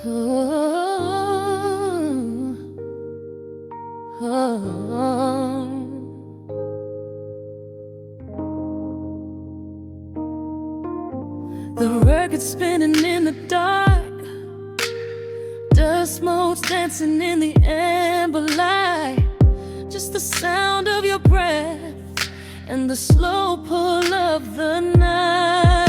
The record spinning in the dark, dust motes dancing in the amber light. Just the sound of your breath and the slow pull of the night.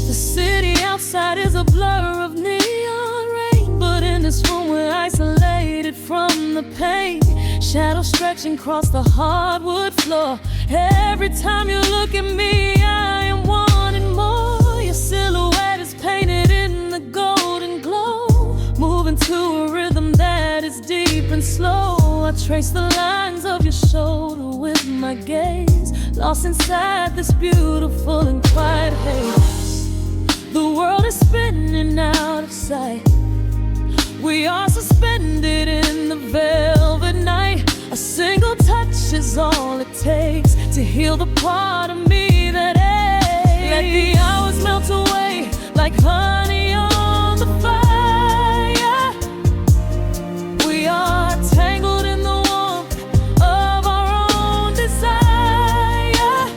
The city outside is a blur of neon rain, but in this room we're isolated from the pain. Shadows stretching across the hardwood floor. Every time you look at me, I am wanting more. Your silhouette is painted in the golden glow, moving to a rhythm that is deep and slow. I trace the lines of your shoulder with my gaze, lost inside this beautiful and quiet haze. The world is spinning out of sight. We are suspended in the velvet night. A single touch is all it takes to heal the part of me that aches. Let the hours melt away like honey on the fire. We are tangled in the warmth of our own desire.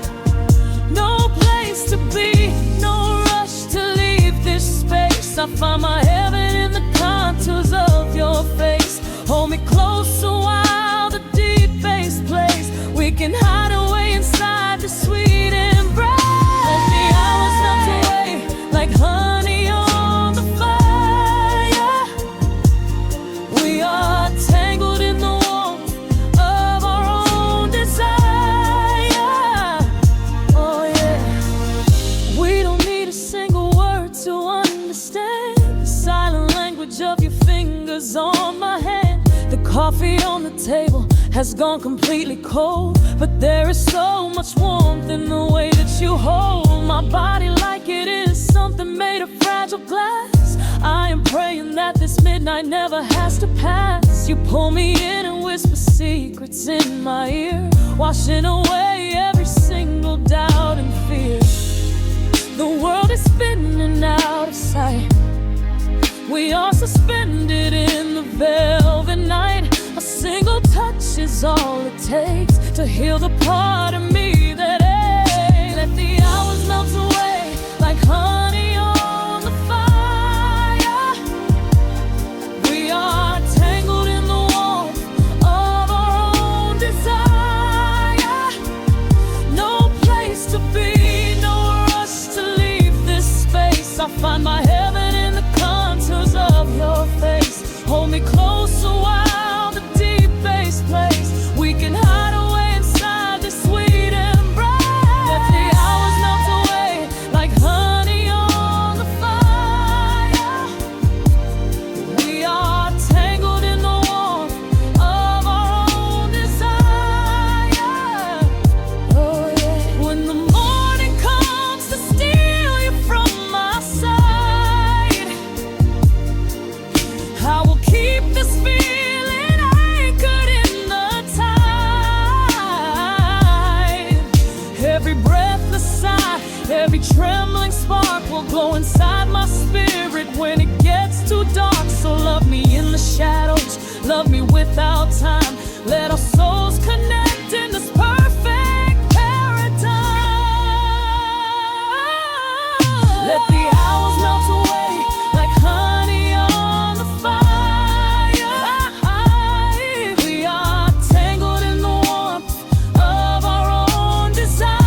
No place to be, no rush to leave this space. I find my heaven in the contours of your face. Hold me close a while the deep bass plays. We can hide away inside the sweet embrace. Let the hours melt away like honey on the fire. We are tangled in the warmth of our own desire. Oh yeah. We don't need a single word to understand the silent language of your fingers on my hand. The coffee on the table has gone completely cold, but there is so much warmth in the way that you hold my body like it is something made of fragile glass. I am praying that this midnight never has to pass. You pull me in and whisper secrets in my ear, washing away every single doubt and fear. The world is spinning out of sight. We are suspended in the velvet night. A single touch is all it takes to heal the part of me that aches. Let the hours melt away like honey on the fire. We are tangled in the warmth of our own desire. No place to be, no rush to leave this space. I find my heaven in the contours of your face. Hold me close a while the deep bass plays. We can hide away inside this sweet embrace. Let the hours melt away like honey on the fire. We are tangled in the warmth of our own desire. Oh yeah. When the morning comes to steal you from my side, I will keep this feeling anchored in the tide. Every breathless sigh, every trembling spark will glow inside my spirit when it gets too dark. So love me in the shadows, love me without time. Let our souls connect in this perfect paradise. Let the hours melt away like honey on the fire. We are tangled in the warmth of our own desire.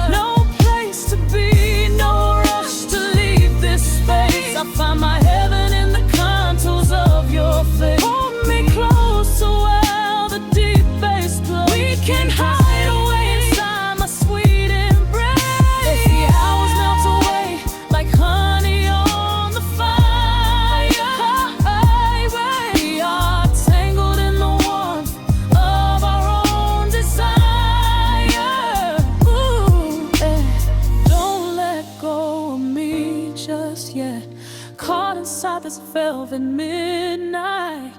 No place to be, no rush to leave this space. I find my heaven in the contours of your face. Hold me close so well the deep bass plays. We can hide away inside my sweet embrace. Let the hours melt away like honey on the fire. We are tangled in the warmth of our own desire. Ooh, eh. Don't let go of me just yet. Caught inside this velvet midnight.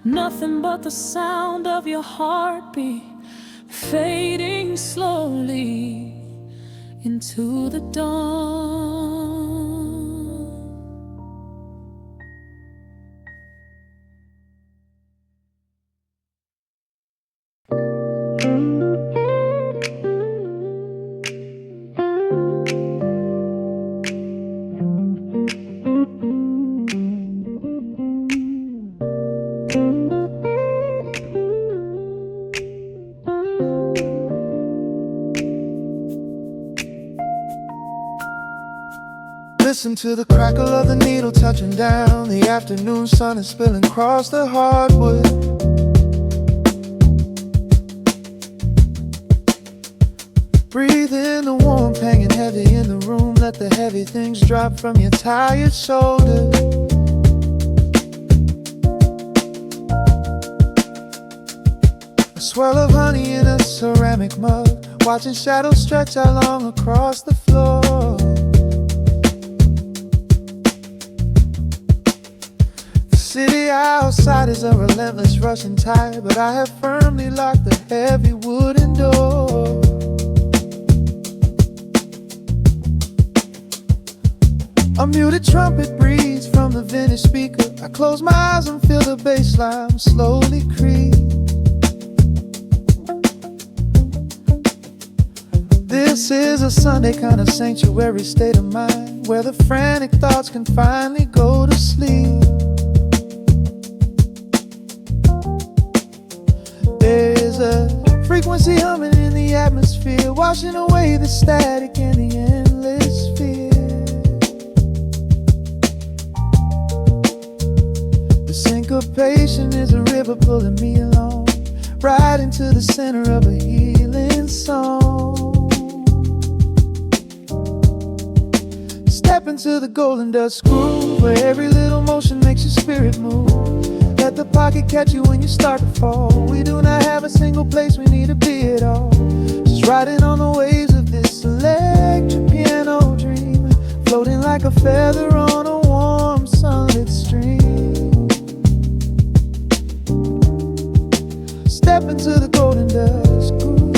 Nothing but the sound of your heartbeat fading slowly into the dawn. Listen to the crackle of the needle touching down. The afternoon sun is spilling across the hardwood. Breathe in the warmth hanging heavy in the room. Let the heavy things drop from your tired shoulders. A swirl of honey in a ceramic mug, watching shadows stretch out long across the floor. The city outside is a relentless rushing tide, but I have firmly locked the heavy wooden door. A muted trumpet breathes from the vintage speaker. I close my eyes and feel the bass line slowly creep. This is a Sunday kind of sanctuary state of mind, where the frantic thoughts can finally go to sleep. There's a frequency humming in the atmosphere, washing away the static and the endless fear. The syncopation is a river pulling me along, right into the center of a healing song. Step into the golden dust groove, where every little motion makes your spirit move. Let the pocket catch you when you start to fall. We do not have a single place we need to be at all. Just riding on the waves of this electric piano dream, floating like a feather on a warm sunlit stream. Step into the golden dust groove,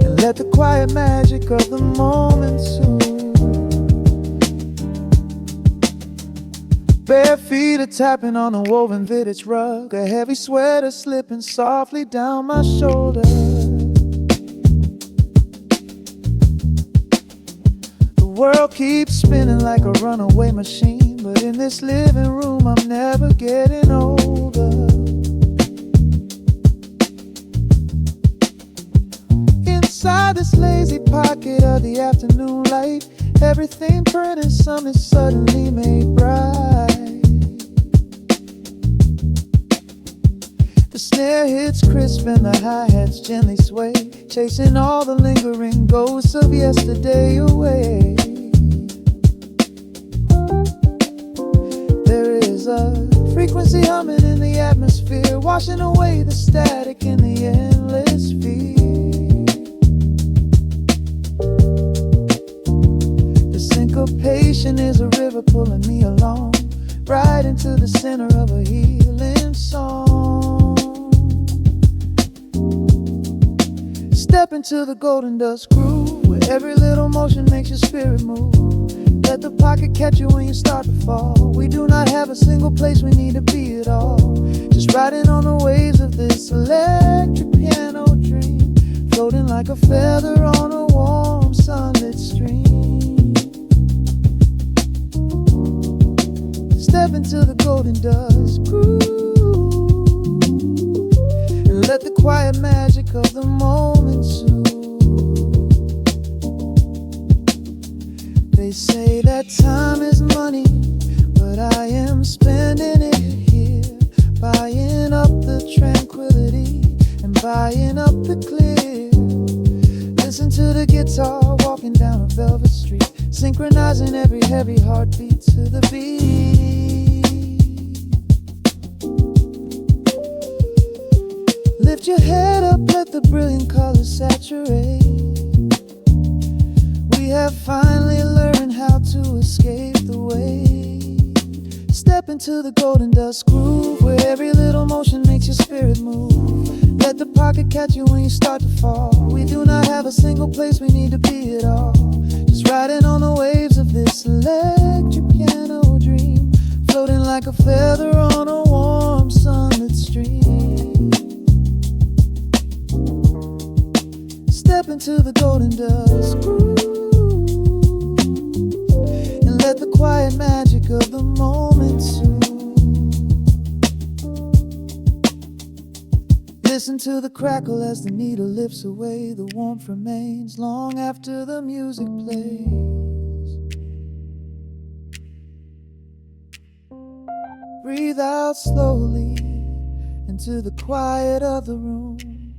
and let the quiet magic of the moment soothe. Bare feet are tapping on a woven vintage rug, a heavy sweater slipping softly down my shoulder. The world keeps spinning like a runaway machine, but in this living room I'm never getting older. Inside this lazy pocket of the afternoon light, everything burning, something suddenly made bright. The snare hits crisp and the hi-hats gently sway, chasing all the lingering ghosts of yesterday away. There is a frequency humming in the atmosphere, washing away the static and the endless fear. Syncopation is a river pulling me along, right into the center of a healing song. Step into the golden dust groove, where every little motion makes your spirit move. Let the pocket catch you when you start to fall. We do not have a single place we need to be at all. Just riding on the waves of this electric piano dream, floating like a feather on a warm sunlit stream. Step into the golden dust groove, and let the quiet magic of the moment soothe. They say that time is money, but I am spending it here, buying up the tranquility and buying up the clear. Listen to the guitar walking down a velvet street, synchronizing every heavy heartbeat to the beat. Lift your head up, let the brilliant colors saturate. We have finally learned how to escape the weight. Step into the golden dust groove, where every little motion makes your spirit move. Let the pocket catch you when you start to fall. We do not have a single place we need to be at all. Just riding on the waves of this electric piano dream, floating like a feather on a warm sunlit stream. Step into the golden dust groove, and let the quiet magic of the moment soothe. Listen to the crackle as the needle lifts away. The warmth remains long after the music plays. Breathe out slowly into the quiet of the room,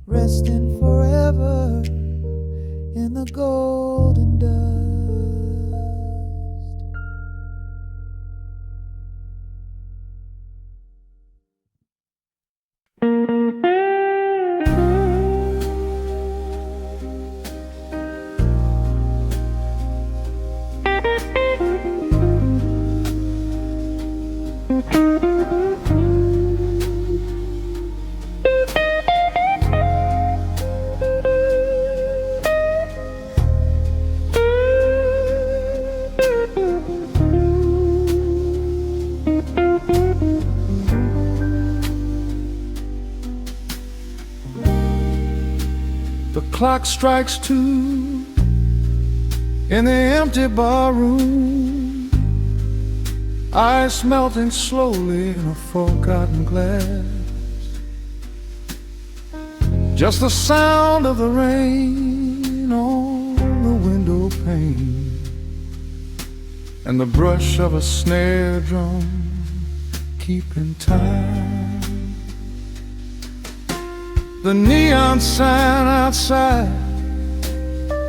resting forever in the golden dust. The clock strikes 2 in the empty barroom, ice melting slowly in a forgotten glass. Just the sound of the rain on the window pane and the brush of a snare drum keeping time. The neon sign outside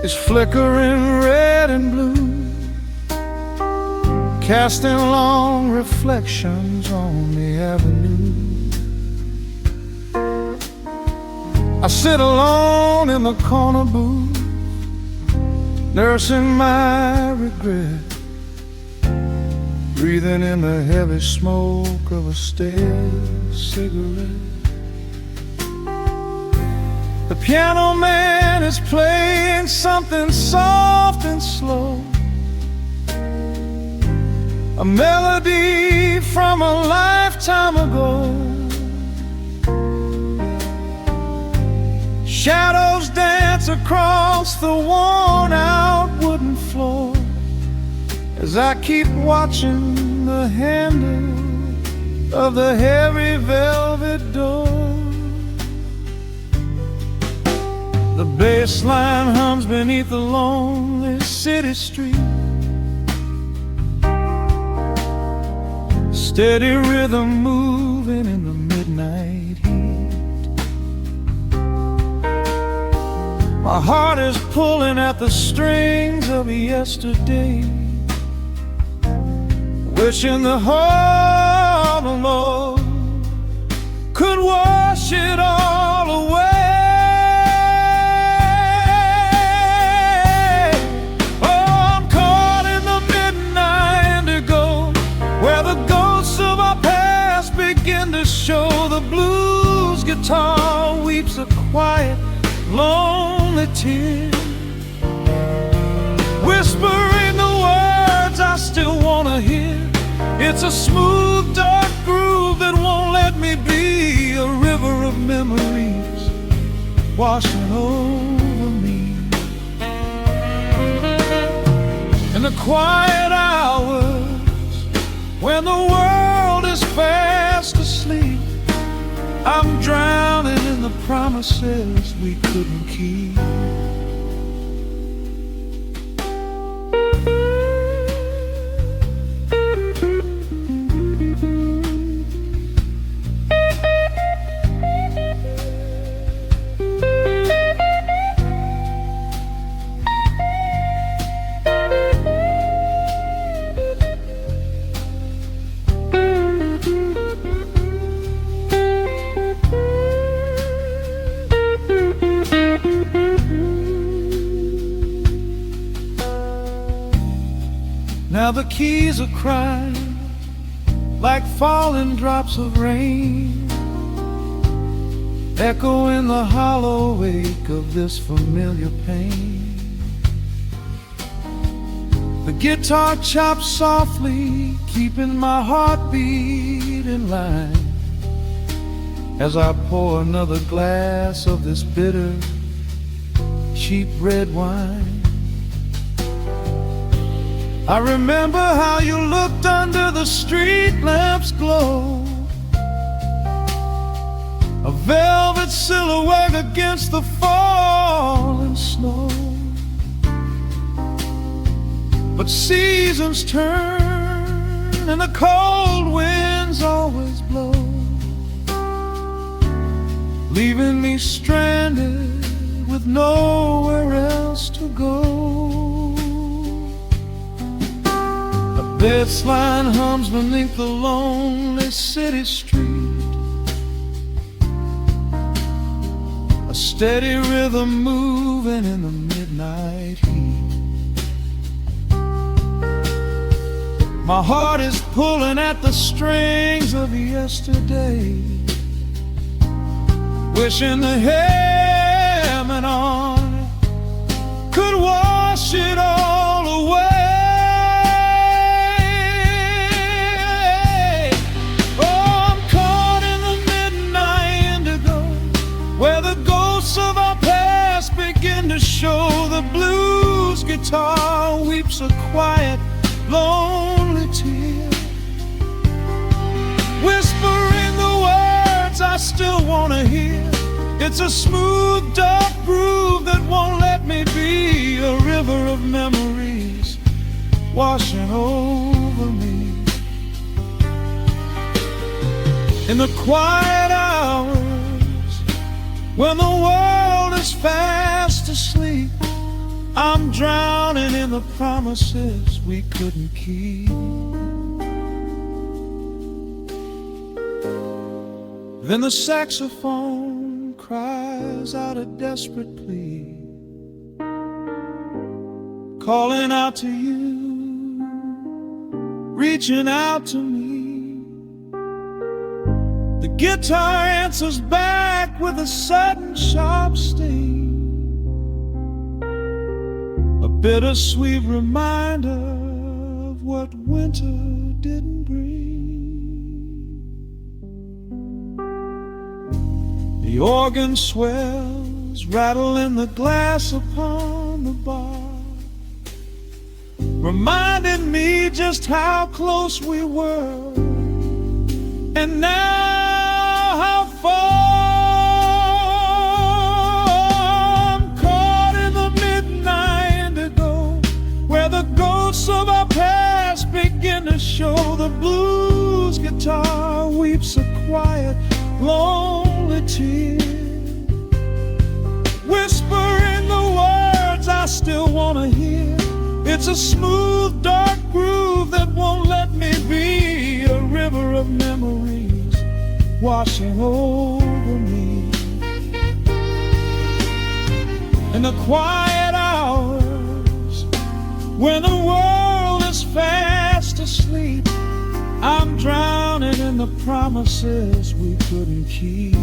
is flickering red and blue, casting long reflections on the avenue. I sit alone in the corner booth, nursing my regret, breathing in the heavy smoke of a stale cigarette. The piano man is playing something soft and slow, a melody from a lifetime ago. Shadows dance across the worn-out wooden floor as I keep watching the handle of the heavy velvet door. The bass line hums beneath the lonely city street, steady rhythm moving in the midnight heat. My heart is pulling at the strings of yesterday, wishing the heart alone could wash it all away. Show the blues guitar weeps a quiet, lonely tear, whispering the words I still wanna hear. It's a smooth, dark groove that won't let me be, a river of memories washing over me. In the quiet hours when the world is fast asleep, I'm drowning in the promises we couldn't keep. Now the keys are crying like falling drops of rain, echo in the hollow wake of this familiar pain. The guitar chops softly, keeping my heartbeat in line as I pour another glass of this bitter, cheap red wine. I remember how you looked under the street lamp's glow, a velvet silhouette against the falling snow. But seasons turn and the cold wind winds always blow, leaving me stranded with nowhere else to go. A bass line hums beneath the lonely city street, a steady rhythm moving in the midnight heat. My heart is pulling at the strings of yesterday, wishing the heaven on could wash it all away. Oh, I'm caught in the midnight indigo, where the ghosts of our past begin to show. The blues guitar weeps a quiet, lonely tear, whispering the words I still want to hear. It's a smooth, dark groove that won't let me be, a river of memories washing over me. In the quiet hours, when the world is fast asleep, I'm drowning in the promises we couldn't keep. Then the saxophone cries out a desperate plea, calling out to you, reaching out to me. The guitar answers back with a sudden sharp sting, a bittersweet reminder of what winter didn't bring. The organ swells, rattling the glass upon the bar, reminding me just how close we were, and now how far. I'm caught in the midnight indigo, where the ghosts of our past begin to show. The blues guitar weeps a quiet, lonely tear, whispering the words I still want to hear. It's a smooth, dark groove that won't let me be, a river of memories washing over me. In the quiet hours, when the world is fast asleep, I'm drowning in the promises we couldn't keep.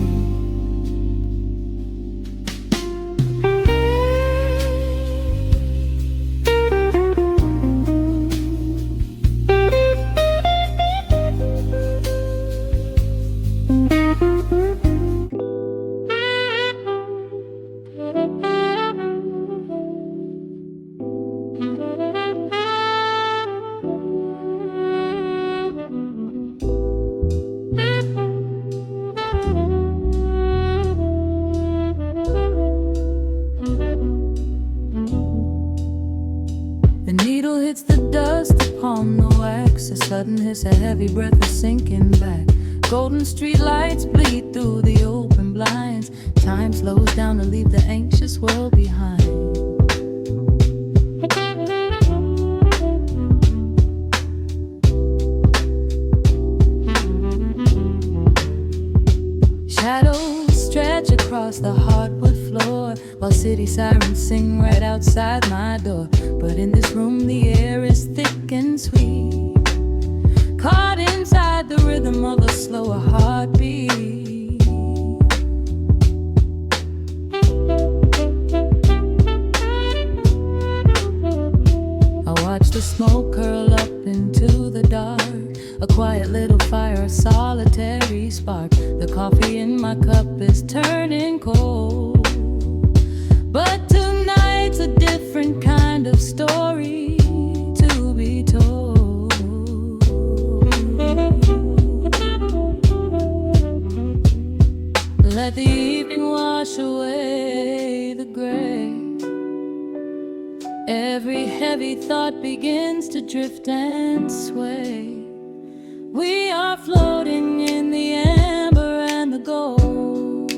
The needle hits the dust upon the wax, a sudden hiss, a heavy breath is sinking back. Golden street lights bleed through the open blinds. Time slows down to leave the anxious world behind. Shadows stretch across the hardwood floor, while city sirens sing right outside my door. But in this room the air is thick and sweet, caught inside the rhythm of a slower heartbeat. I watch the smoke curl up into the dark, a quiet little fire, a solitary spark. The coffee in my cup is turning cold, but tonight's a different kind of story to be told. Let the evening wash away the gray. Every heavy thought begins to drift and sway. We are floating in the amber and the gold,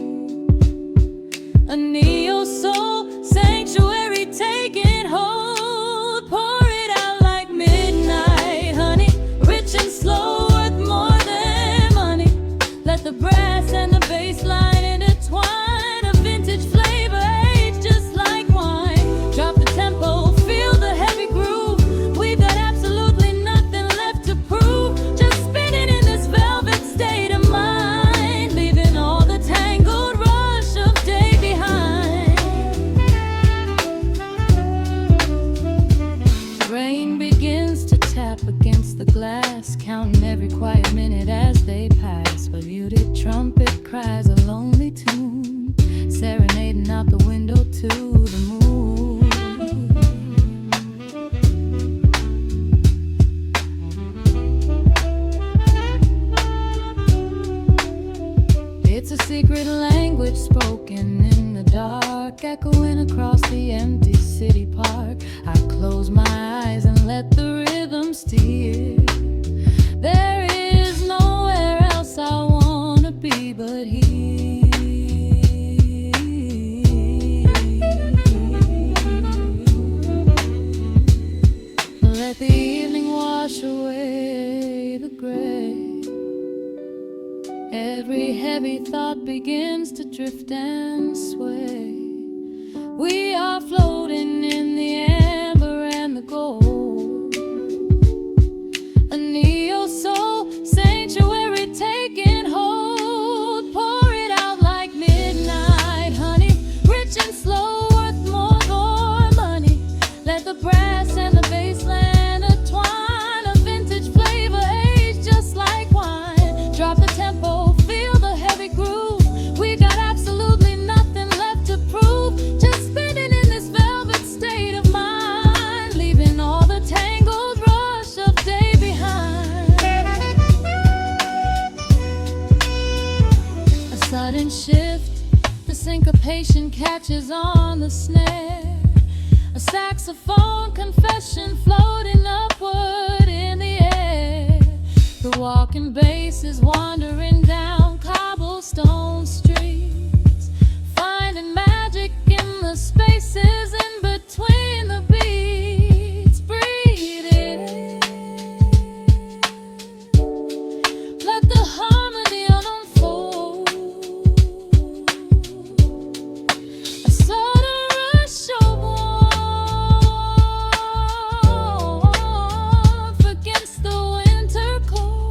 a neo-soul sanctuary taking hold. Pour it out like midnight honey, rich and slow, worth more than money. Let the brass and the bass line intertwine, a vintage flavor aged just like wine. Drop the tempo, feel the heavy groove. We've got absolutely nothing left to prove, just spinning in this velvet state of mind, leaving all the tangled rush of day behind. Rain begins to tap against the glass, counting every quiet minute as they pass. A muted trumpet cries a lonely tune, serenading out the window to the moon. It's a secret language spoken in the dark, echoing across the empty city park. I close my eyes and let the rhythm steer. There is nowhere else I wanna be but here. Let the evening wash away the gray. Every heavy thought begins to drift and sway. We are floating in the amber and the gold, a neo-soul sanctuary taking hold. Pour it out like midnight honey, rich and slow, worth more than money. Let the brass and the bass line intertwine, a vintage flavor aged just like wine. Drop the tempo, feel the heavy groove. We got absolutely nothing left to prove, just spinning in this velvet state of mind, leaving all the tangled rush of day behind. A sudden shift, the syncopation catches on the snare. A saxophone confession floating upward in the air. The walking bass is wandering down cobblestone streets, finding magic in the spaces in between the beats. Breathe it in, let the harmony unfold. A sudden rush of warmth against the winter cold.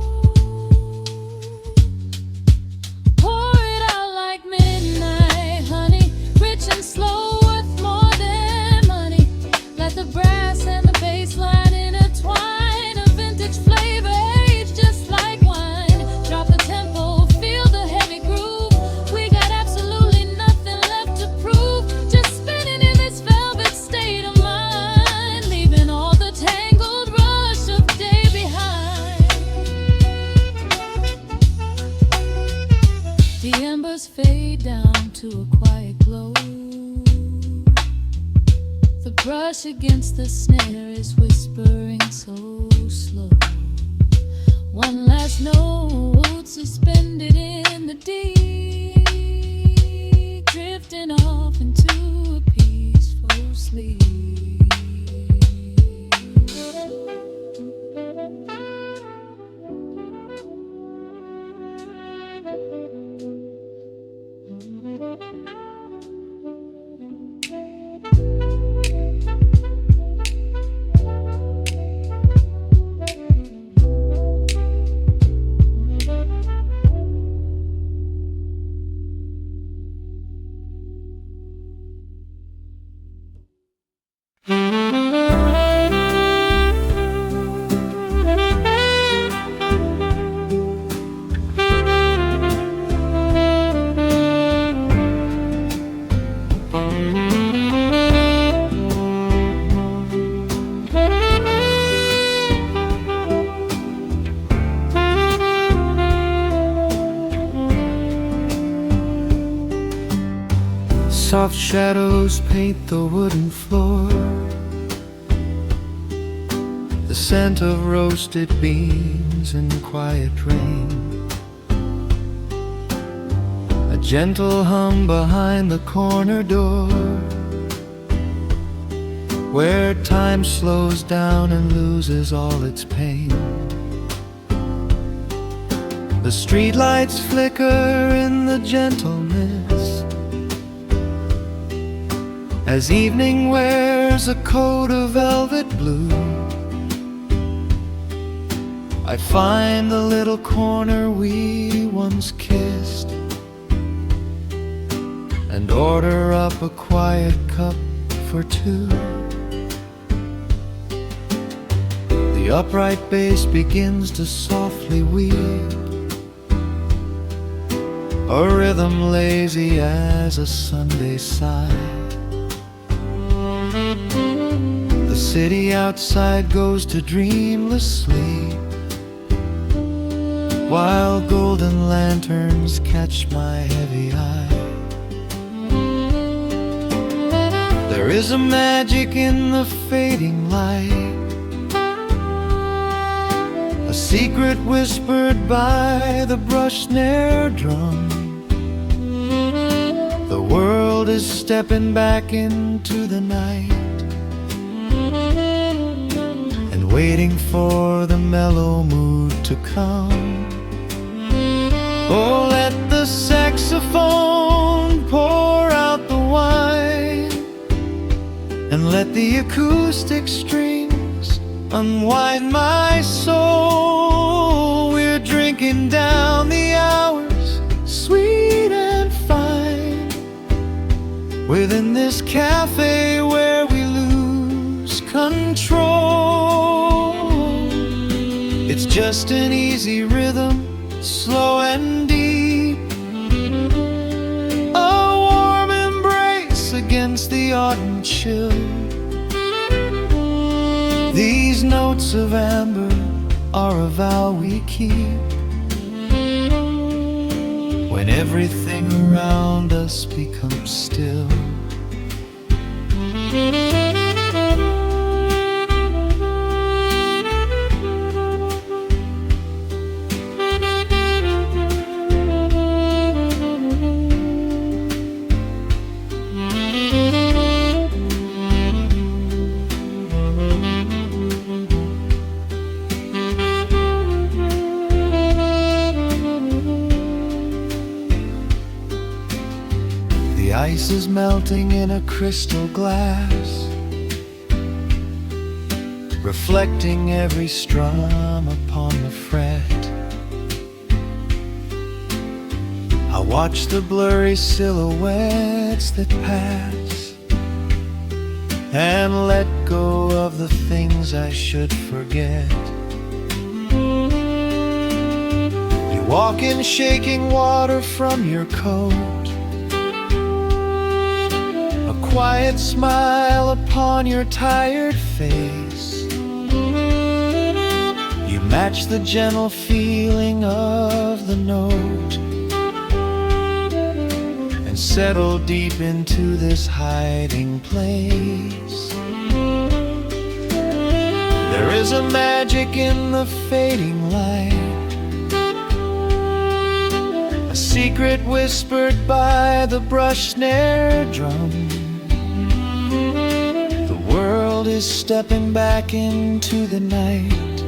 Pour it out like midnight honey, rich and slow, worth more than money. Let the brass and the bass line intertwine, a vintage flavor aged just like wine. Drop the tempo, feel the heavy groove. We got absolutely nothing left to prove, just spinning in this velvet state of mind, leaving all the tangled rush of day behind. The embers fade down to a quiet glow. The brush against the snare is whispering so slow. One last note suspended in the deep, drifting off into a peaceful sleep. Soft shadows paint the wooden floor. the scent of roasted beans and quiet rain. A gentle hum behind the corner door, where time slows down and loses all its pain. The streetlights flicker in the gentle mist, as evening wears a coat of velvet blue. I find the little corner we once kissed, and order up a quiet cup for two. The upright bass begins to softly weep, a rhythm lazy as a Sunday sigh. The city outside goes to dreamless sleep, while golden lanterns catch my heavy eye. There is a magic in the fading light, a secret whispered by the brush snare drum. The world is stepping back into the night and waiting for the mellow mood to come. Oh, let the saxophone pour out the wine, and let the acoustic strings unwind my soul. We're drinking down the hours, sweet and fine, within this cafe where we lose control. It's just an easy rhythm, slow and deep, a warm embrace against the autumn chill. These notes of amber are a vow we keep, when everything around us becomes still. The ice is melting in a crystal glass, reflecting every strum upon the fret. I watch the blurry silhouettes that pass, and let go of the things I should forget. You walk in shaking water from your coat, quiet smile upon your tired face. You match the gentle feeling of the note, and settle deep into this hiding place. There is a magic in the fading light, a secret whispered by the brush snare drum. The world is stepping back into the night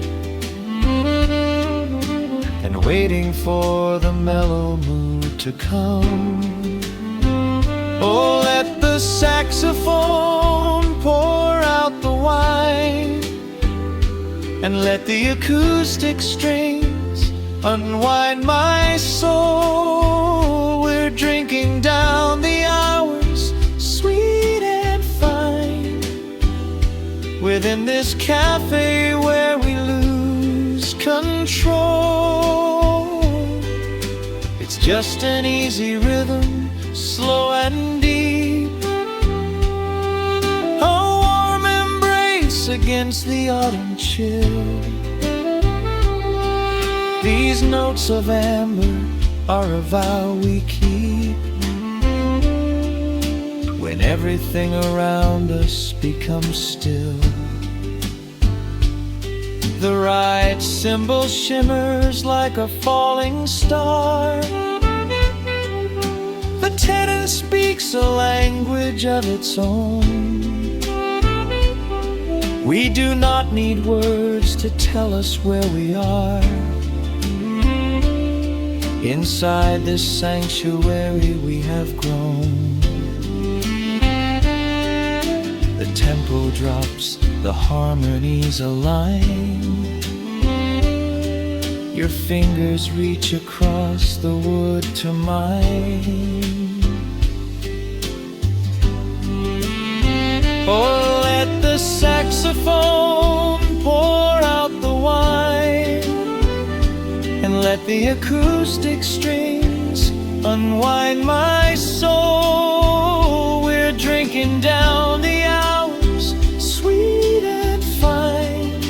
and waiting for the mellow mood to come. Oh, let the saxophone pour out the wine, and let the acoustic strings unwind my soul. We're drinking down the hours, sweet and fine, within this cafe where we lose control. It's just an easy rhythm, slow and deep, a warm embrace against the autumn chill. These notes of amber are a vow we keep, when everything around us becomes still. The right cymbal shimmers like a falling star. The tenor speaks a language of its own. We do not need words to tell us where we are. Inside this sanctuary we have grown. The tempo drops, the harmonies align. Your fingers reach across the wood to mine. Oh, let the saxophone pour out the wine, and let the acoustic strings unwind my soul. We're drinking down the hours, sweet and fine,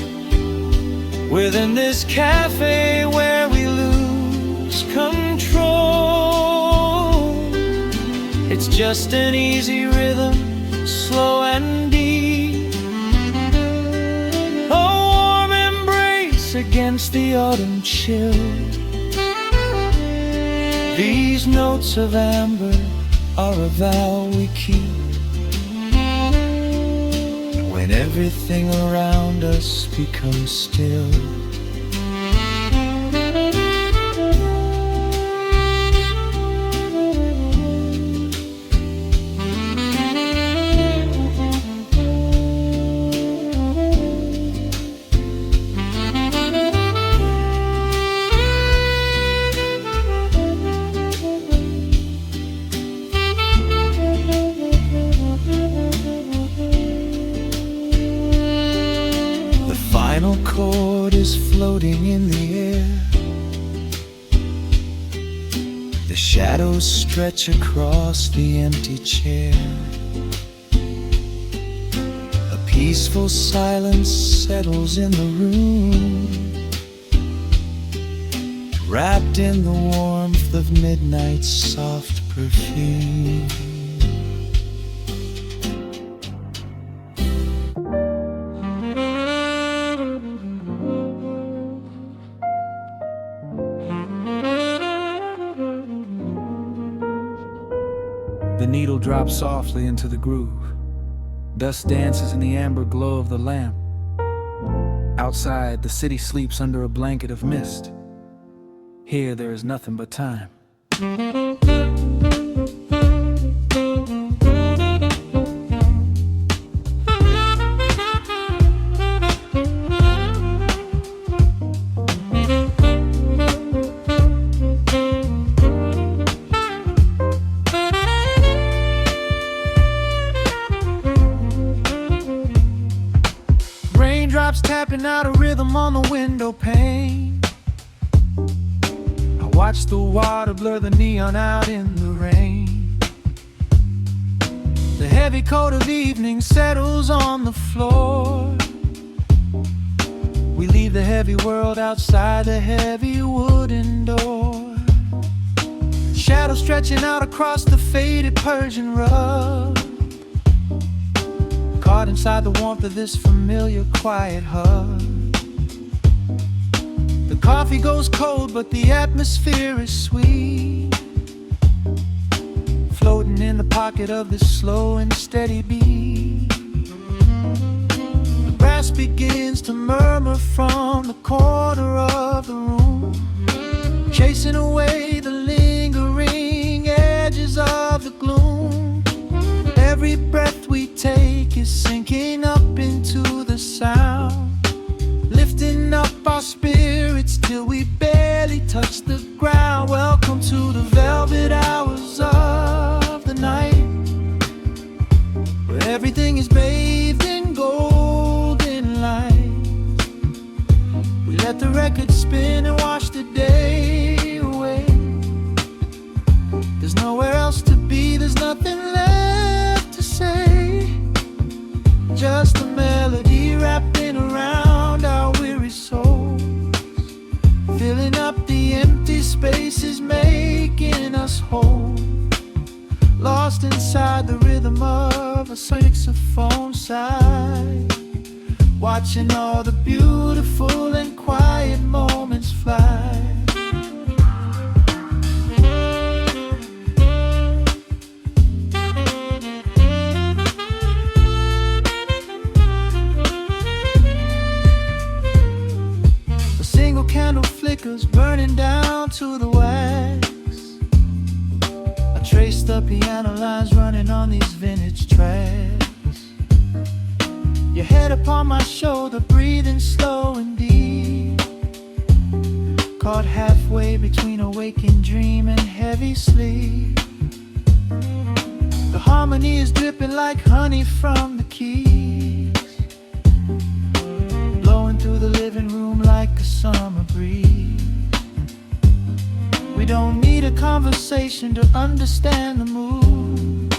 within this cafe where we lose control. It's just an easy rhythm, slow and deep, a warm embrace against the autumn chill. These notes of amber are a vow we keep when everything around us becomes still. The final chord is floating in the air. The shadows stretch across the empty chair. A peaceful silence settles in the room, wrapped in the warmth of midnight's soft perfume. The needle drops softly into the groove. Dust dances in the amber glow of the lamp. Outside, the city sleeps under a blanket of mist. Here, there is nothing but time. Raindrops tapping out a rhythm on the window pane. I watch the water blur the neon out in the rain. The heavy coat of evening settles on the floor. We leave the heavy world outside the heavy wooden door. Shadows stretching out across the faded Persian rug, caught inside the warmth of this familiar quiet hug. The coffee goes cold, but the atmosphere is sweet, floating in the pocket of this slow and steady beat. The brass begins to murmur from the corner of the room, chasing away the lingering edges of the gloom. Every breath we take is sinking up into the sound, lifting up our spirits till we barely touch the ground. Welcome to the velvet hours of the night, where everything is bathed in golden light. We let the record spin and wash the day away. There's nowhere else to be, there's nothing left to say. Just a melody wrapping around our weary souls, filling up the empty spaces, making us whole. Lost inside the rhythm of a saxophone sigh, watching all the beautiful and quiet moments fly. A single candle flickers, burning down to the wax. I trace the piano lines running on these vintage tracks. Your head upon my shoulder, breathing slow and deep, caught halfway between a waking dream and heavy sleep. The harmony is dripping like honey from the keys, blowing through the living room like a summer breeze. We don't need a conversation to understand the mood,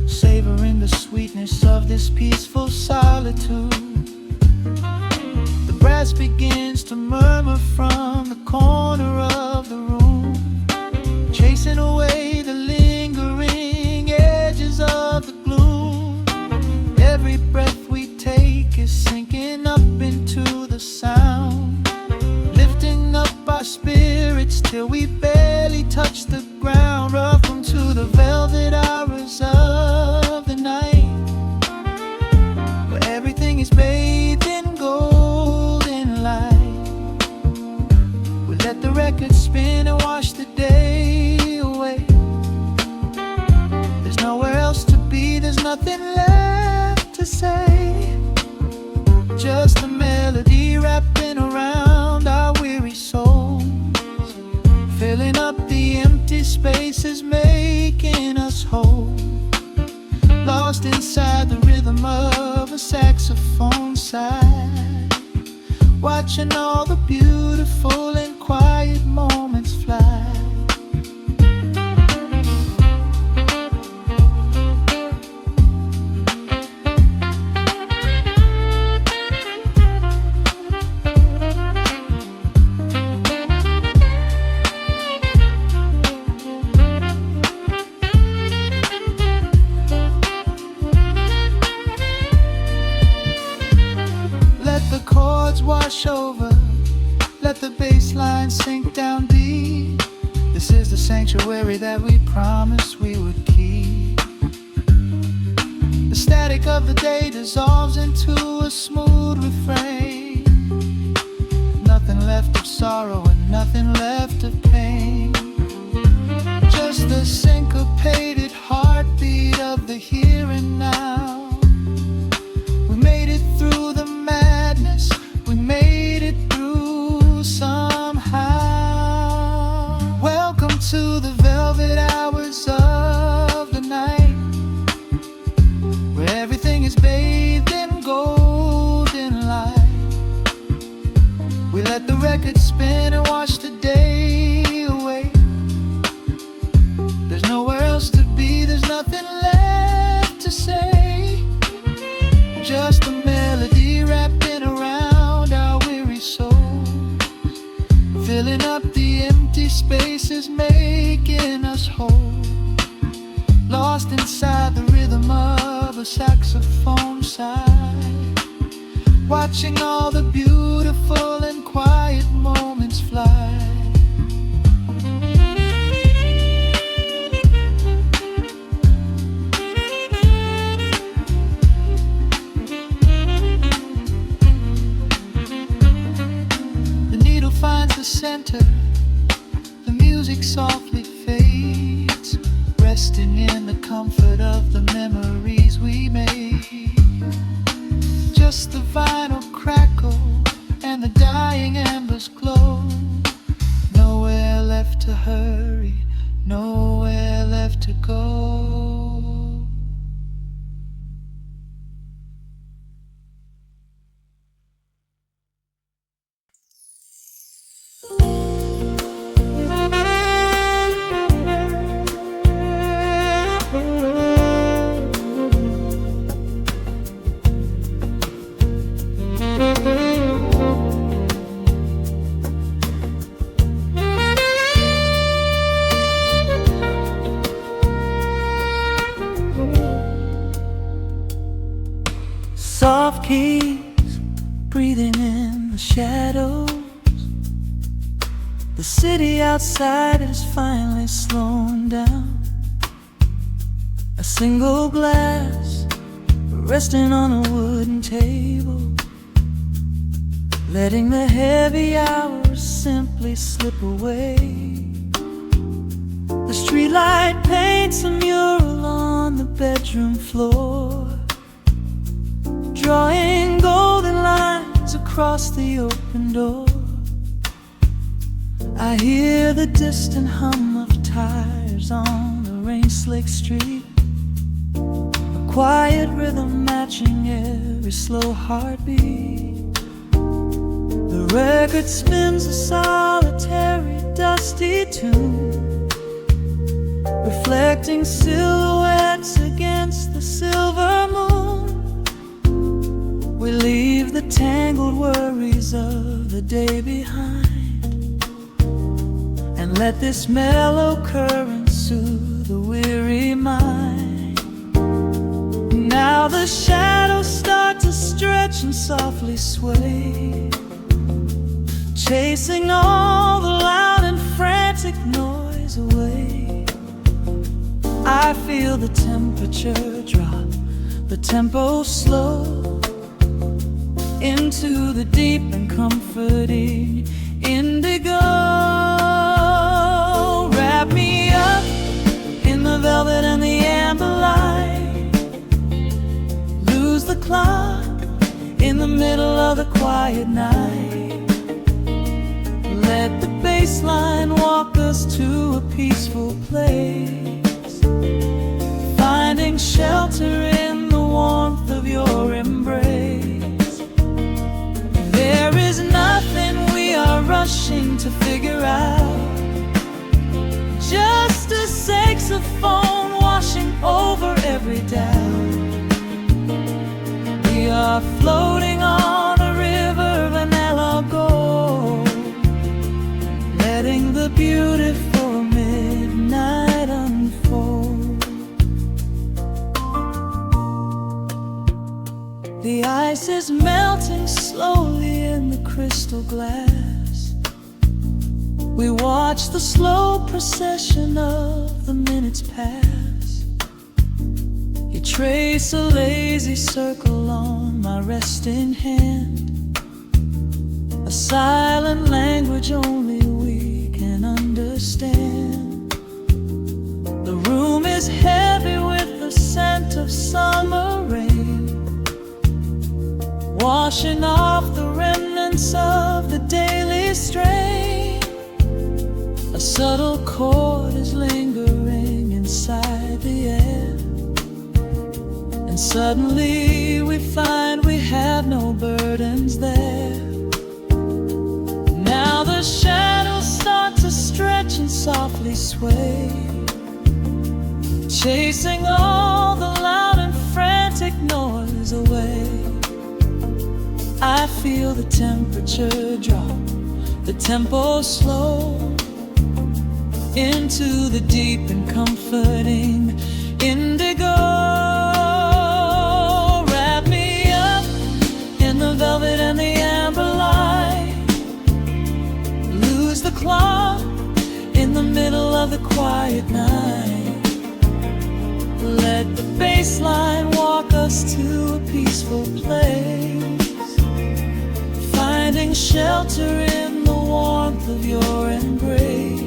savoring the sweetness of this peaceful solitude. The brass begins to murmur from the corner of the room, chasing away the lingering edges of the gloom. Every breath we take is sinking up into the sound, lifting up our spirits till we barely touch the ground. Welcome to the velvet hours of the night, where everything is bathed in golden light. We let the record spin and wash the day away. There's nowhere else to be, there's nothing left to say. Just a melody wrapping around our weary souls, filling up the empty spaces, making us whole. Lost inside the rhythm of a saxophone sigh, watching all the beautiful and quiet moments fly. Wash over, let the bass line sink down deep. This is the sanctuary that we promised we would keep. The static of the day dissolves into a smooth refrain. Nothing left of sorrow and nothing left of pain, just the syncopated heartbeat of the here and now. We made it through the madness, we made it through somehow. Welcome to the velvet hours of the night, where everything is bathed in golden light. We let the record spin and wash the day away. There's nowhere else to be, there's nothing left to say. Just a melody wrapping around our weary souls, filling up the empty spaces, making us whole. Lost inside the rhythm of a saxophone sigh, watching all the beautiful and quiet moments fly. Finds the center, the music softly fades, resting in the comfort of the memories we made. Just the vinyl crackle and the dying embers glow. Nowhere left to hurry, nowhere left to go. Soft keys breathing in the shadows. The city outside is finally slowing down. A single glass resting on a wooden table, letting the heavy hours simply slip away. The streetlight paints a mural on the bedroom floor, drawing golden lines across the open door. I hear the distant hum of tires on the rain-slicked street, a quiet rhythm matching every slow heartbeat. The record spins a solitary, dusty tune, reflecting silhouettes against the silver moon. We leave the tangled worries of the day behind, and let this mellow current soothe the weary mind. Now the shadows start to stretch and softly sway, chasing all the loud and frantic noise away. I feel the temperature drop, the tempo slow, into the deep and comforting indigo. Wrap me up in the velvet and the amber light, lose the clock in the middle of the quiet night. Let the bass line walk us to a peaceful place, finding shelter in the warmth of your embrace. There is nothing we are rushing to figure out, just a saxophone washing over every doubt. We are floating on a river vanilla gold, letting the beautiful midnight unfold. The ice is melting slowly in the crystal glass. We watch the slow procession of the minutes pass. You trace a lazy circle on my resting hand, a silent language only we can understand. The room is heavy with the scent of summer rain, washing off the remnants of the daily strain. A subtle chord is lingering inside the air, and suddenly we find we have no burdens there. Now the shadows start to stretch and softly sway, chasing all the loud and frantic noise away. I feel the temperature drop, the tempo slow, into the deep and comforting indigo. Wrap me up in the velvet and the amber light, lose the clock in the middle of the quiet night. Let the bass line walk us to a peaceful place, finding shelter in the warmth of your embrace.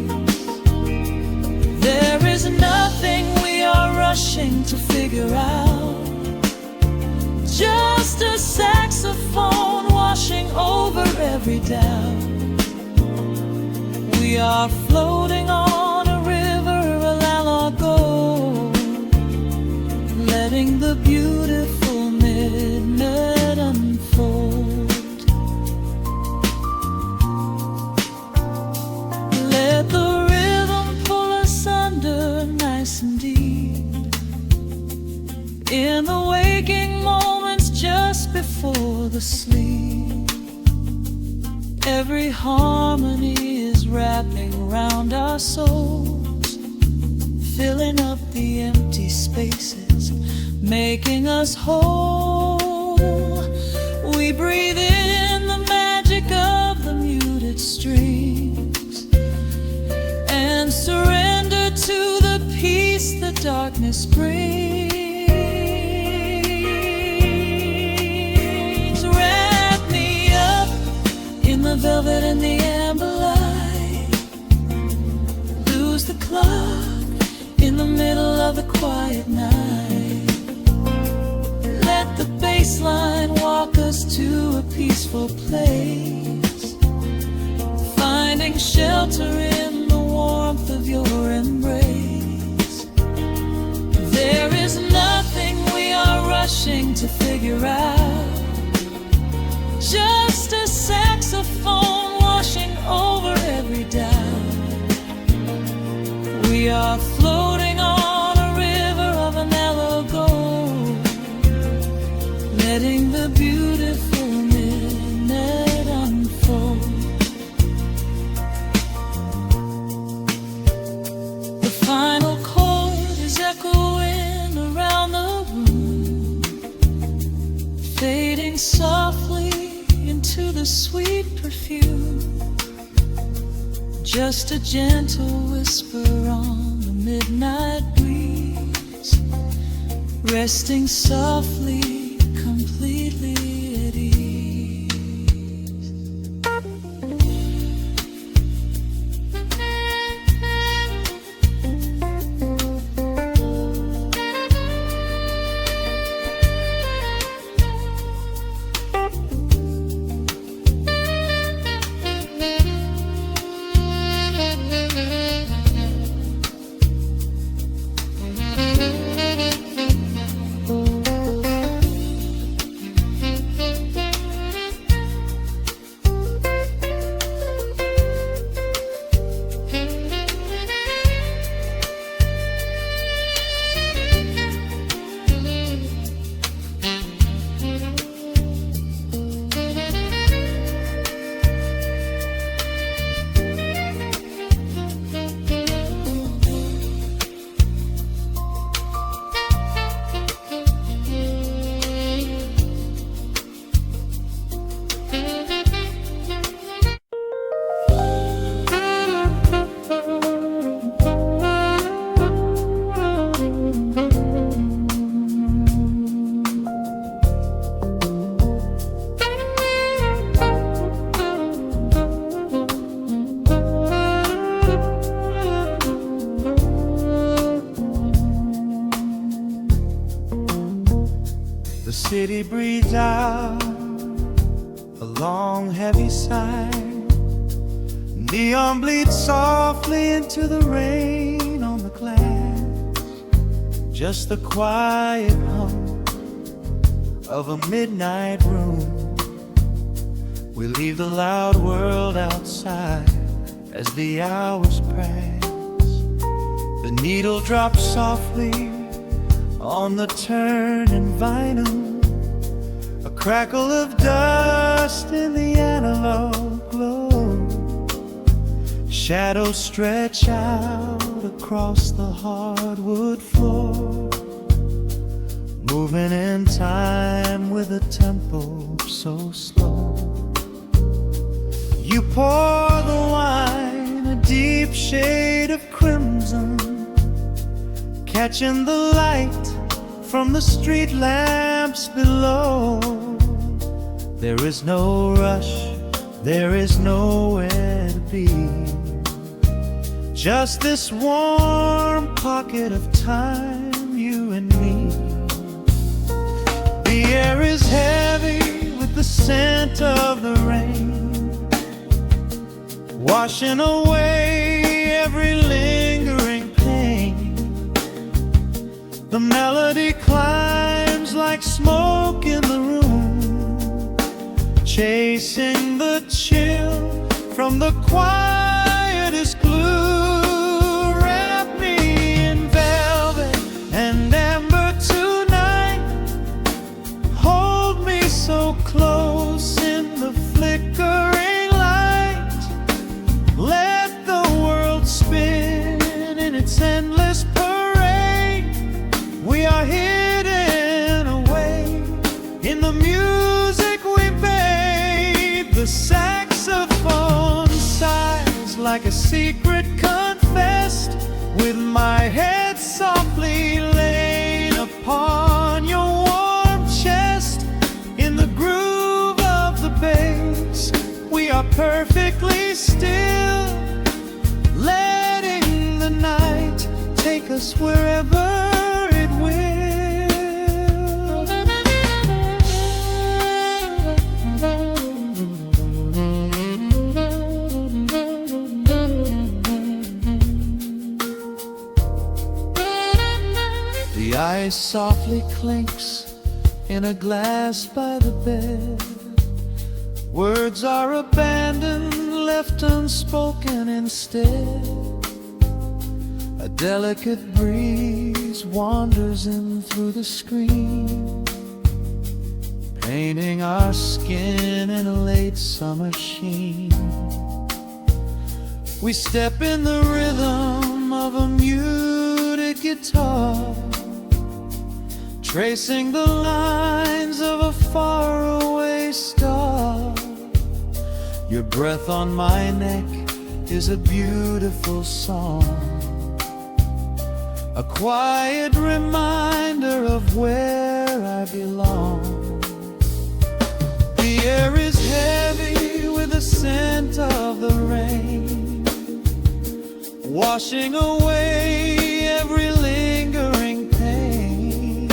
There is nothing we are rushing to figure out, just a saxophone washing over every doubt. We are floating on a river, a la gold, letting the beautiful midnight unfold. Let the rhythm pull us under nice and deep, in the waking moments just before the sleep. Every harmony is wrapping around our souls, filling up the empty spaces, making us whole. darkness brings. Wrap me up in the velvet and the amber light. Lose the clock in the middle of the quiet night. Let the bass line walk us to a peaceful place, finding shelter in the warmth of your embrace. There is nothing we are rushing to figure out, just a saxophone washing over every doubt. We are floating on a river of a mellow gold, letting the beautiful minute unfold. The final chord is echoing around the room, fading softly into the sweet perfume. Just a gentle whisper on the midnight breeze, resting softly, completely at ease. The city breathes out a long heavy sigh. Neon bleeds softly into the rain on the glass. Just the quiet hum of a midnight room. We leave the loud world outside as the hours pass. The needle drops softly on the turning vinyl. A crackle of dust in the analog glow. Shadows stretch out across the hardwood floor, moving in time with a tempo so slow. You pour the wine, a deep shade of crimson, catching the light from the street lamps below. There is no rush, there is nowhere to be, just this warm pocket of time, you and me. The air is heavy with the scent of the rain, washing away every lingering pain. The melody climbs like smoke in the room, chasing the chill from the quietest glue. Wrap me in velvet and amber tonight. Hold me so close in the flickering light. Let the world spin in its endless parade. We are hidden away in the music we made. The saxophone sighs like a secret confessed with my head softly laid upon your warm chest. In the groove of the bass, we are perfectly still, letting the night take us wherever it will. The ice softly clinks in a glass by the bed. Words are abandoned, left unspoken instead. A delicate breeze wanders in through the screen, painting our skin in a late summer sheen. We step in the rhythm of a muted guitar, tracing the lines of a faraway star. Your breath on my neck is a beautiful song, a quiet reminder of where I belong. The air is heavy with the scent of the rain, washing away every lingering pain.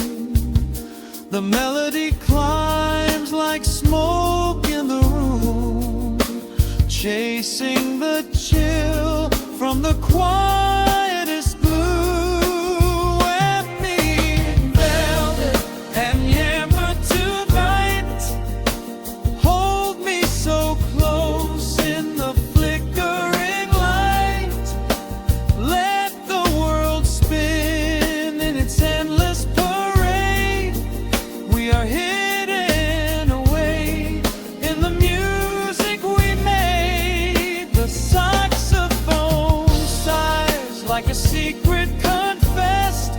The melody climbs like smoke in the room, chasing the chill from the quietest blue. And me in velvet and amber tonight, hold me so close in the flickering light. Let the world spin in its endless parade. We are hidden away in the music we made. The saxophone sighs like a secret confessed,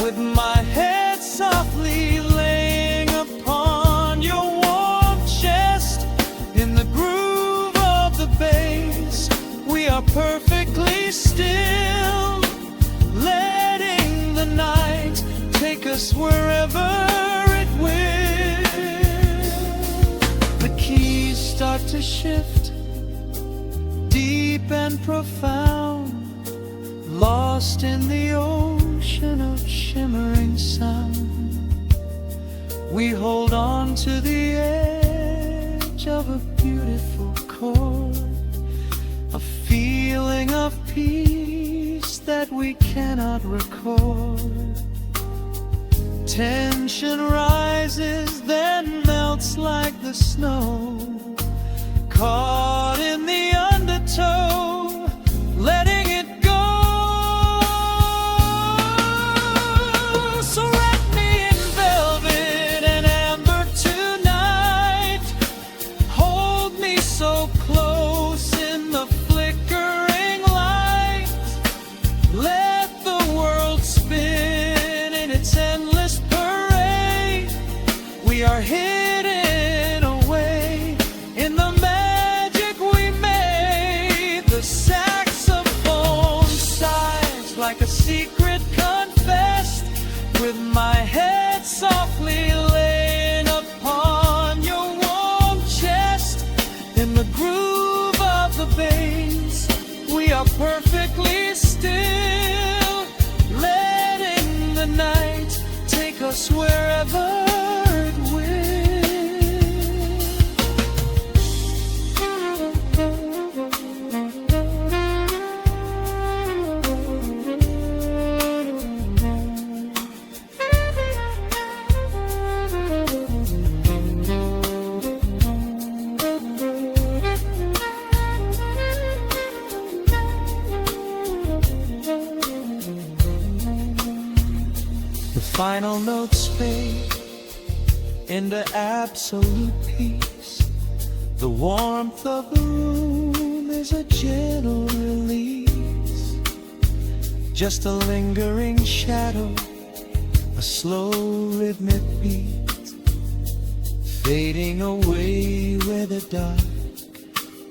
with my head softly laying upon your warm chest. In the groove of the bass, we are perfectly still, letting the night take us wherever it will. The keys start to shift, deep and profound, lost in the ocean of shimmering sound. We hold on to the edge of a beautiful chord, a feeling of peace that we cannot record. Tension rises, then melts like the snow, caught in the undertow, letting it go. So wrap me in velvet and amber tonight, hold me so close in the flickering light. Let the world spin in its endless parade. We are hidden away in the magic we made. The saxophone sighs like a secret confessed, with my head softly laying upon your warm chest. In the groove of the bass, we are perfectly still, letting the night take us wherever it will. The final notes fade into absolute peace. The warmth of the room is a gentle release, just a lingering shadow, a slow rhythmic beat, fading away where the dark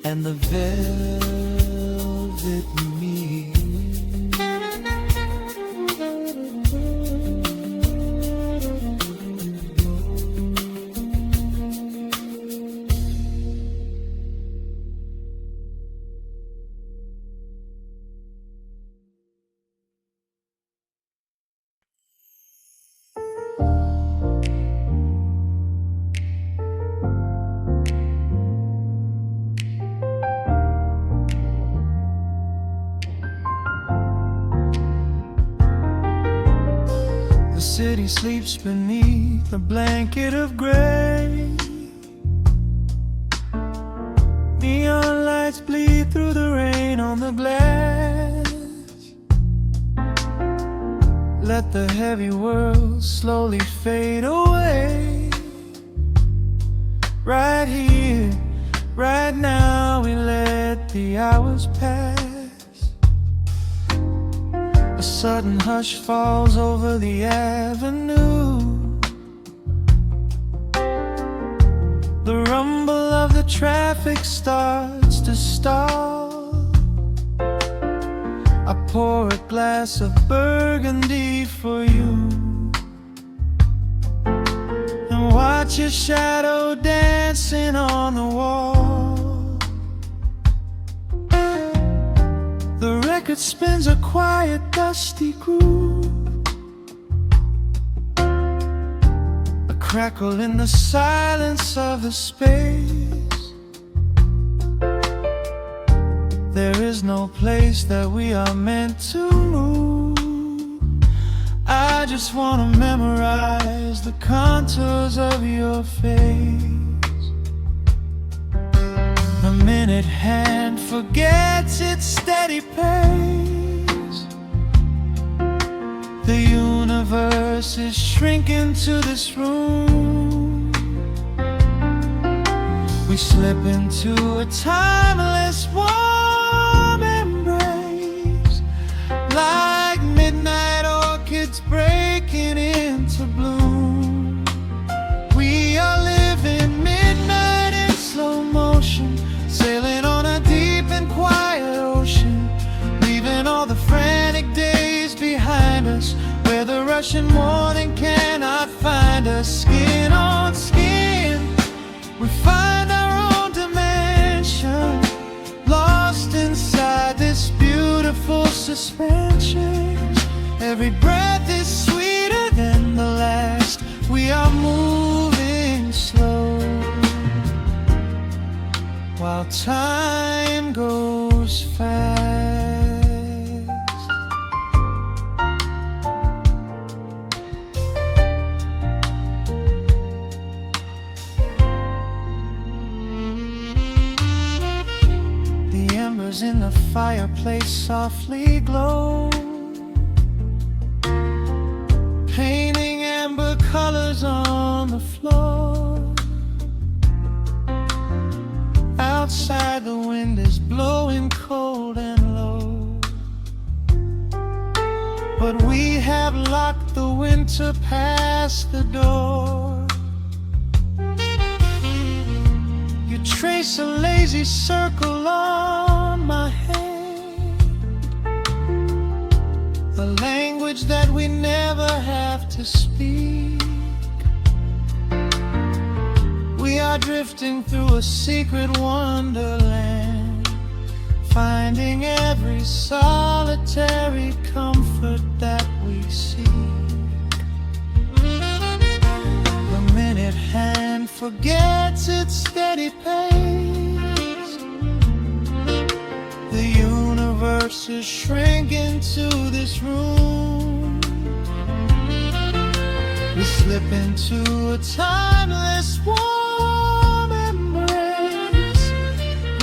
and the velvet meet. city sleeps beneath a blanket of gray. Neon lights bleed through the rain on the glass. Let the heavy world slowly fade away. Right here, right now, we let the hours pass. A sudden hush falls over the avenue. The rumble of the traffic starts to stall. I pour a glass of burgundy for you and watch your shadow dancing on the wall. The record spins a quiet, dusty groove. A crackle in the silence of the space. There is no place that we are meant to move. I just wanna memorize the contours of your face. The minute hand forgets its steady pace. The universe is shrinking to this room. We slip into a timeless warm embrace, like midnight orchids breaking into bloom. We are living midnight in slow motion, sailing on a deep and quiet ocean, leaving all the frantic days behind us, where the rushing morning cannot find us. Skin on skin, we find our own dimension, lost inside this beautiful suspension. Every breath is sweeter than the last. We are moving slow, while time goes fast. The embers in the fireplace softly glow, painting amber colors on the floor. Outside the wind is blowing cold and low, but we have locked the winter past the door. You trace a lazy circle on my hand, a language that we never have to speak. We are drifting through a secret wonderland, finding every solitary comfort that we seek. The minute hand forgets its steady pace. The universe is shrinking to this room. We slip into a timeless warm embrace,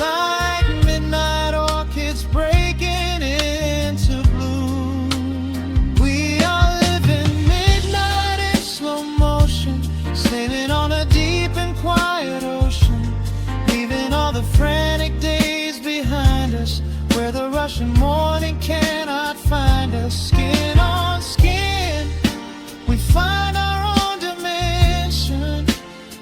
like midnight orchids breaking into bloom. We are living midnight in slow motion, sailing on a deep and quiet ocean, leaving all the frantic days behind us, where the rushing morning cannot find us. Skin on skin, we find our own dimension,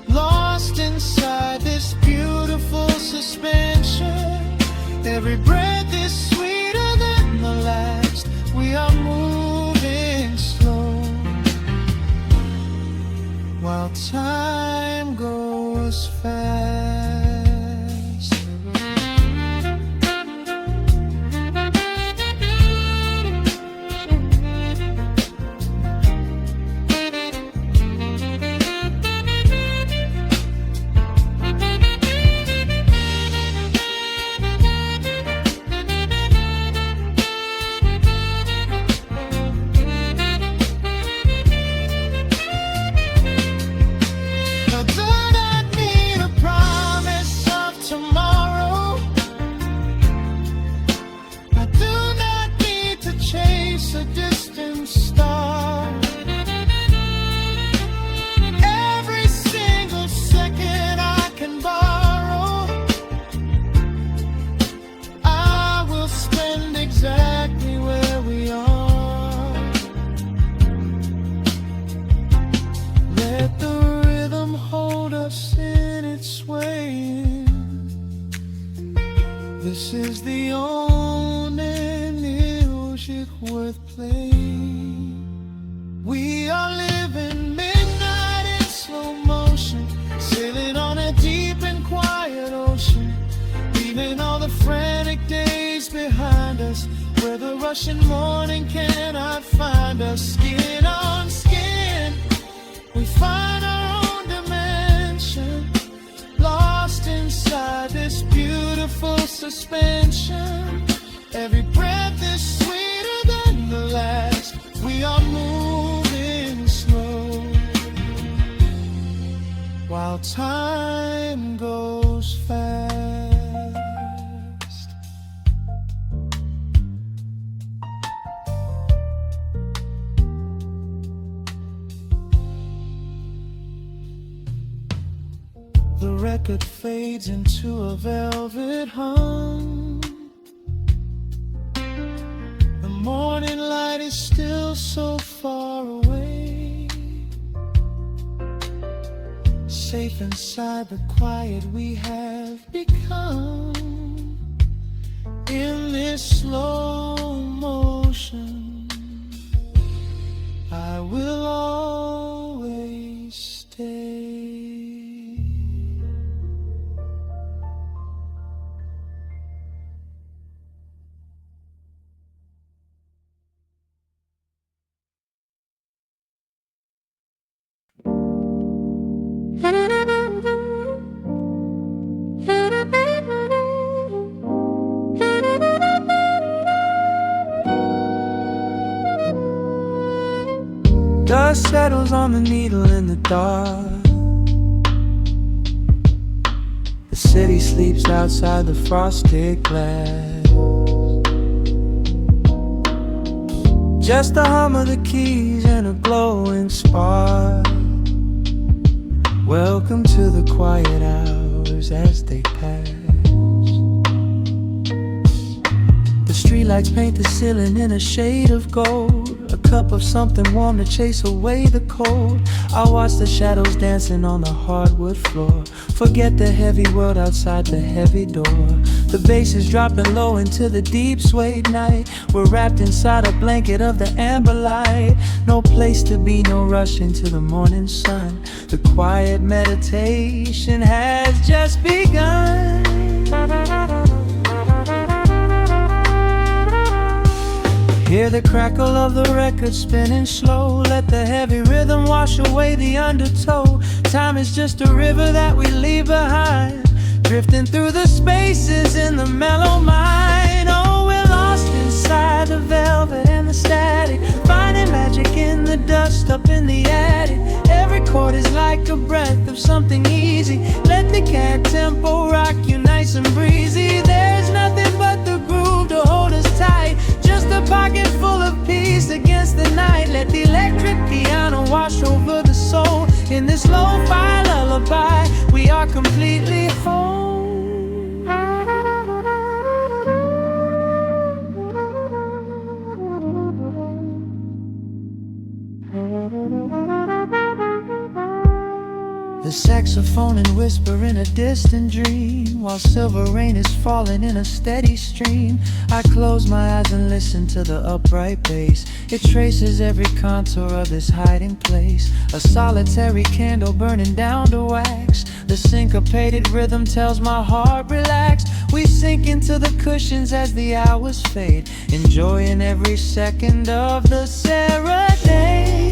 lost inside this beautiful suspension. Every breath is sweeter than the last. We are moving slow, while time goes fast. This is the only music worth playing. We are living midnight in slow motion, sailing on a deep and quiet ocean, leaving all the frantic days behind us, where the rushing morning cannot find us. Skin on skin, we find our own dimension, lost inside this beautiful suspension. Every breath is sweeter than the last. We are moving slow, while time goes fast. The record fades into a velvet hum. The morning light is still so far away. Safe inside the quiet we have become. In this slow motion, I will always stay. Dust settles on the needle in the dark. The city sleeps outside the frosted glass. Just the hum of the keys and a glowing spark. Welcome to the quiet hours as they pass. The streetlights paint the ceiling in a shade of gold. A cup of something warm to chase away the cold. I watch the shadows dancing on the hardwood floor. Forget the heavy world outside the heavy door. The bass is dropping low into the deep suede night. We're wrapped inside a blanket of the amber light. No place to be, no rush into the morning sun. The quiet meditation has just begun. Hear the crackle of the record spinning slow. Let the heavy rhythm wash away the undertow. Time is just a river that we leave behind, drifting through the spaces in the mellow mind. Oh, we're lost inside the velvet and the static, finding magic in the dust up in the attic. Every chord is like a breath of something easy. Let the cat tempo rock you nice and breezy. There's nothing but the groove to hold us tight, just a pocket full of peace against the night. Let the electric piano wash over the soul. In this lo-fi lullaby, we are completely whole. The saxophone and whisper in a distant dream, while silver rain is falling in a steady stream. I close my eyes and listen to the upright bass. It traces every contour of this hiding place. A solitary candle burning down to wax. The syncopated rhythm tells my heart relax. We sink into the cushions as the hours fade, enjoying every second of the serenade.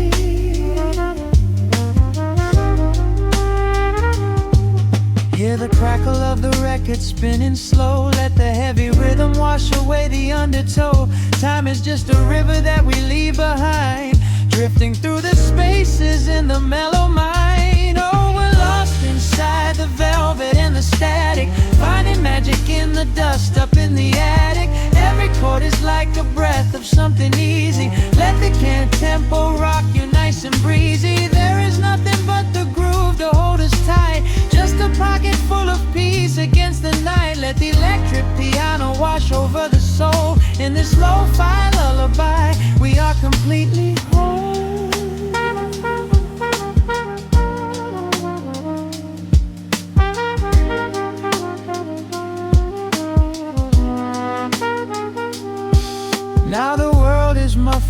Hear the crackle of the record spinning slow. Let the heavy rhythm wash away the undertow. Time is just a river that we leave behind, drifting through the spaces in the mellow mind. Oh, we're lost inside the velvet and the static, finding magic in the dust up in the attic. Every chord is like a breath of something easy. Let the can tempo rock you nice and breezy. There is nothing but the groove to hold us tight, just a pocket full of peace against the night. Let the electric piano wash over the soul. In this lo-fi lullaby, we are completely whole.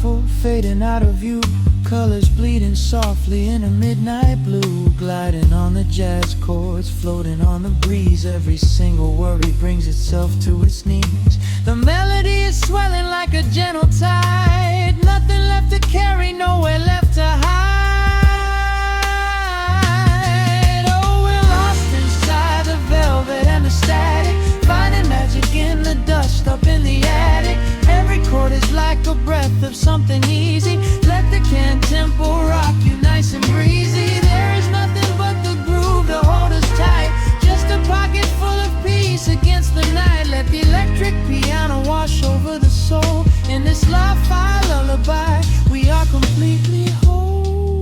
soulful, fading out of view. Colors bleeding softly in a midnight blue, gliding on the jazz chords, floating on the breeze. Every single worry brings itself to its knees. The melody is swelling like a gentle tide. Nothing left to carry, nowhere left to hide. Oh, we're lost inside the velvet and the static, finding magic in the dust up in the attic. Every chord is like a breath of something easy. Let the can tempo rock you nice and breezy. There is nothing but the groove to hold us tight, just a pocket full of peace against the night. Let the electric piano wash over the soul. In this lo-fi lullaby, we are completely whole.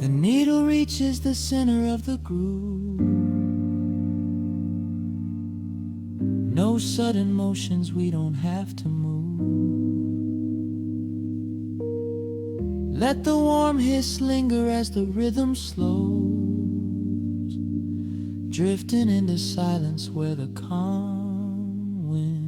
The needle reaches the center of the groove. No sudden motions, we don't have to move. Let the warm hiss linger as the rhythm slows, drifting into silence where the calm wind